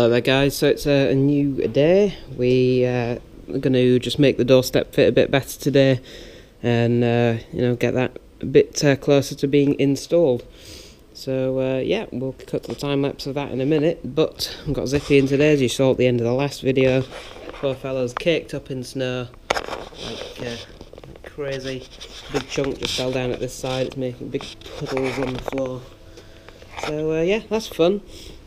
Hello there guys, so it's a new day. We are going to just make the doorstep fit a bit better today and get that a bit closer to being installed. So yeah, we'll cut to the time lapse of that in a minute, but I've got Zippy in today as you saw at the end of the last video. Poor fellow's caked up in snow like crazy. Big chunk just fell down at this side, it's making big puddles on the floor. So yeah, that's fun.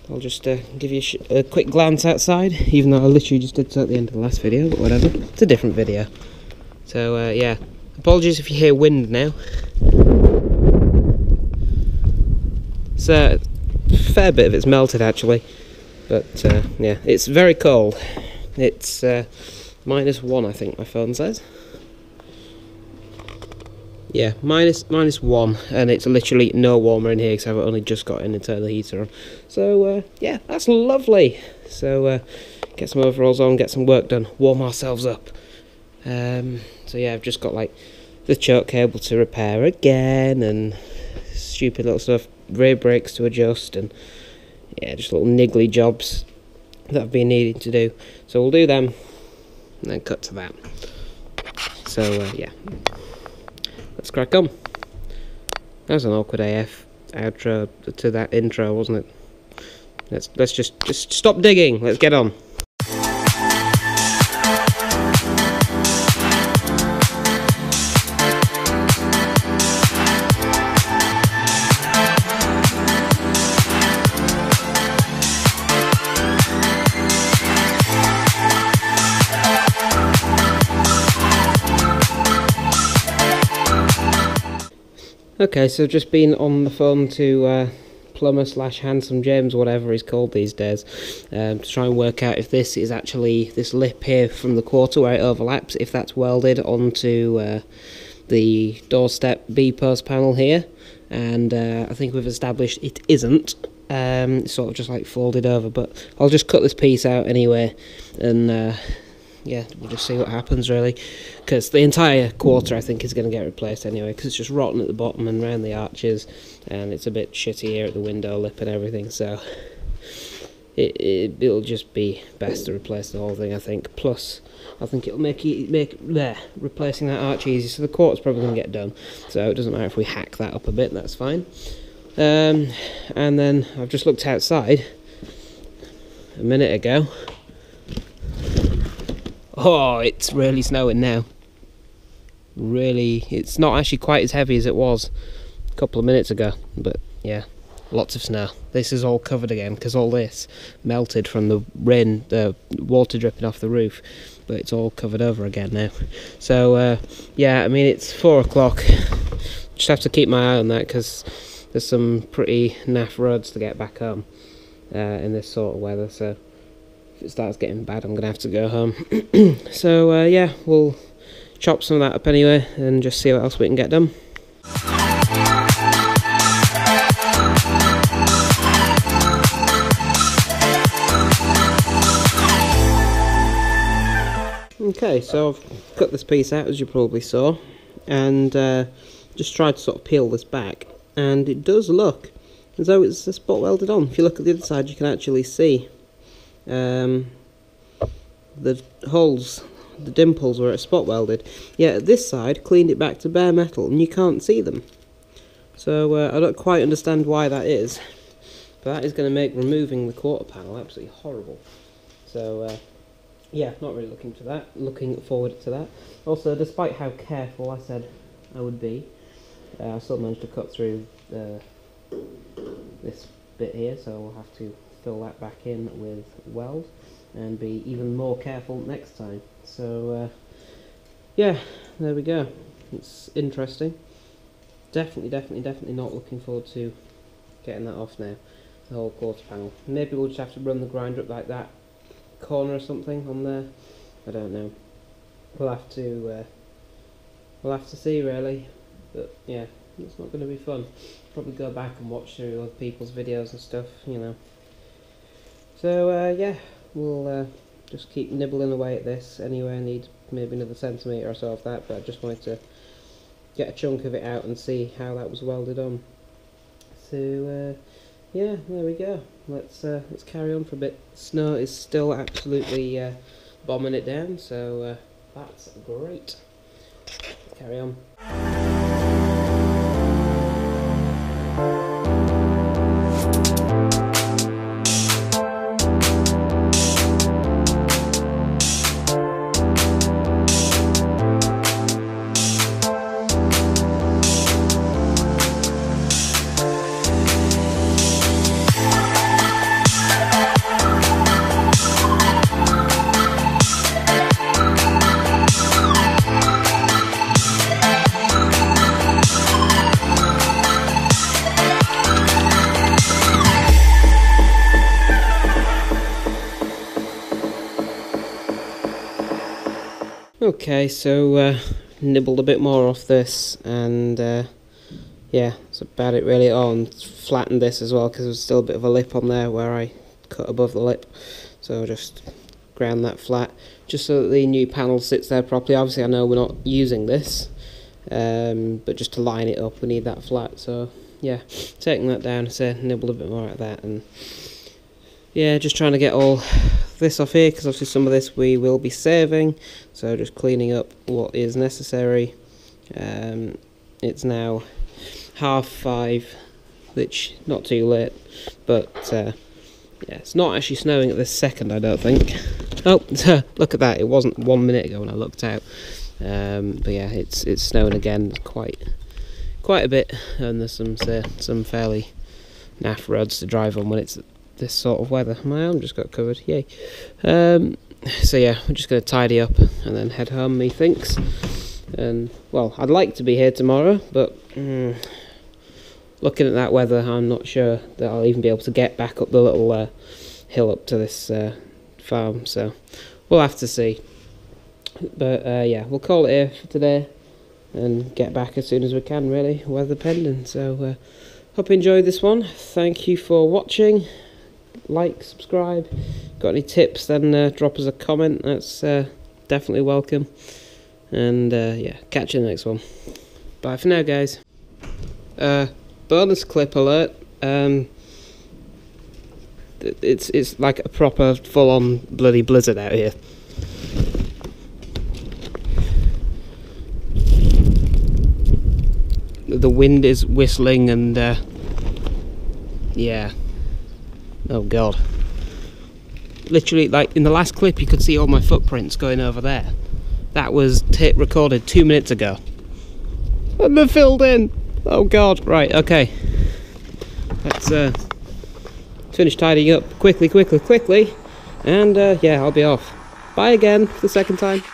I'll just give you a quick glance outside, even though I literally just did so at the end of the last video, but whatever, it's a different video. So yeah, apologies if you hear wind now. So, a fair bit of it's melted actually, but yeah, it's very cold. It's -1 I think my phone says. Yeah, -1, and it's literally no warmer in here because I've only just got in and turned the heater on. So yeah, that's lovely. So get some overalls on, get some work done, warm ourselves up. So yeah, I've just got like the choke cable to repair again, and stupid little stuff, rear brakes to adjust, and yeah, just little niggly jobs that I've been needing to do. So we'll do them, and then cut to that. So yeah. Let's crack on. That was an awkward AF outro to that intro, wasn't it? Let's just stop digging. Let's get on. Okay, so just been on the phone to plumber / Handsome James, whatever he's called these days, to try and work out if this is actually, this lip here from the quarter where it overlaps, if that's welded onto the doorstep B-post panel here, and I think we've established it isn't. It's sort of just like folded over, but I'll just cut this piece out anyway, and yeah, we'll just see what happens really, because the entire quarter I think is going to get replaced anyway, because it's just rotten at the bottom and around the arches, and it's a bit shitty here at the window lip and everything, so it'll just be best to replace the whole thing, I think. Plus I think it'll make replacing that arch easy, so the quarter's probably going to get done, so it doesn't matter if we hack that up a bit, that's fine. And then I've just looked outside a minute ago. Oh, it's really snowing now. Really, it's not actually quite as heavy as it was a couple of minutes ago, but yeah, lots of snow. This is all covered again because all this melted from the rain, the water dripping off the roof, but it's all covered over again now. So yeah, I mean, it's 4 o'clock. Just have to keep my eye on that because there's some pretty naff roads to get back home in this sort of weather, so if it starts getting bad, I'm going to have to go home. So yeah, we'll chop some of that up anyway and just see what else we can get done. Okay, so I've cut this piece out as you probably saw, and just tried to sort of peel this back, and it does look as though it's spot welded on. If you look at the other side, you can actually see the holes, the dimples where it's spot welded. Yeah, this side cleaned it back to bare metal and you can't see them. So I don't quite understand why that is, but that is going to make removing the quarter panel absolutely horrible. So yeah, not really looking forward to that. Also, despite how careful I said I would be, I still managed to cut through this bit here, so we'll have to fill that back in with weld and be even more careful next time. So yeah, there we go. It's interesting. Definitely not looking forward to getting that off now, the whole quarter panel. Maybe we'll just have to run the grinder up like that corner or something on there, I don't know. We'll have to see really, but yeah, it's not going to be fun. Probably go back and watch through other people's videos and stuff, you know. So yeah, we'll just keep nibbling away at this. Anyway, I need maybe another centimetre or so of that, but I just wanted to get a chunk of it out and see how that was welded on. So yeah, there we go. Let's carry on for a bit. Snow is still absolutely bombing it down, so that's great. Let's carry on. Okay, so nibbled a bit more off this, and yeah, that's about it really. Oh, and flattened this as well because there's still a bit of a lip on there where I cut above the lip, so just ground that flat just so that the new panel sits there properly. Obviously I know we're not using this, but just to line it up we need that flat, so yeah, taking that down, so nibbled a bit more at that, and yeah, just trying to get all this off here because obviously some of this we will be saving, so just cleaning up what is necessary. It's now 5:30, which not too late, but yeah, it's not actually snowing at this second, I don't think. Oh, look at that, it wasn't 1 minute ago when I looked out. But yeah, it's snowing again quite a bit, and there's some fairly naff roads to drive on when it's this sort of weather. My arm just got covered, yay. So yeah, we're just going to tidy up and then head home, methinks. And well, I'd like to be here tomorrow, but looking at that weather, I'm not sure that I'll even be able to get back up the little hill up to this farm, so we'll have to see. But yeah, we'll call it here for today and get back as soon as we can, really, weather pending. So hope you enjoyed this one. Thank you for watching. Like, subscribe. Got any tips, then drop us a comment. That's definitely welcome. And yeah, catch you in the next one. Bye for now, guys. Bonus clip alert. It's like a proper full-on bloody blizzard out here. The wind is whistling, and yeah. Oh god. Literally, like in the last clip you could see all my footprints going over there. That was recorded 2 minutes ago. And they're filled in! Oh god, right, okay. Let's finish tidying up quickly, and yeah, I'll be off. Bye again for the second time.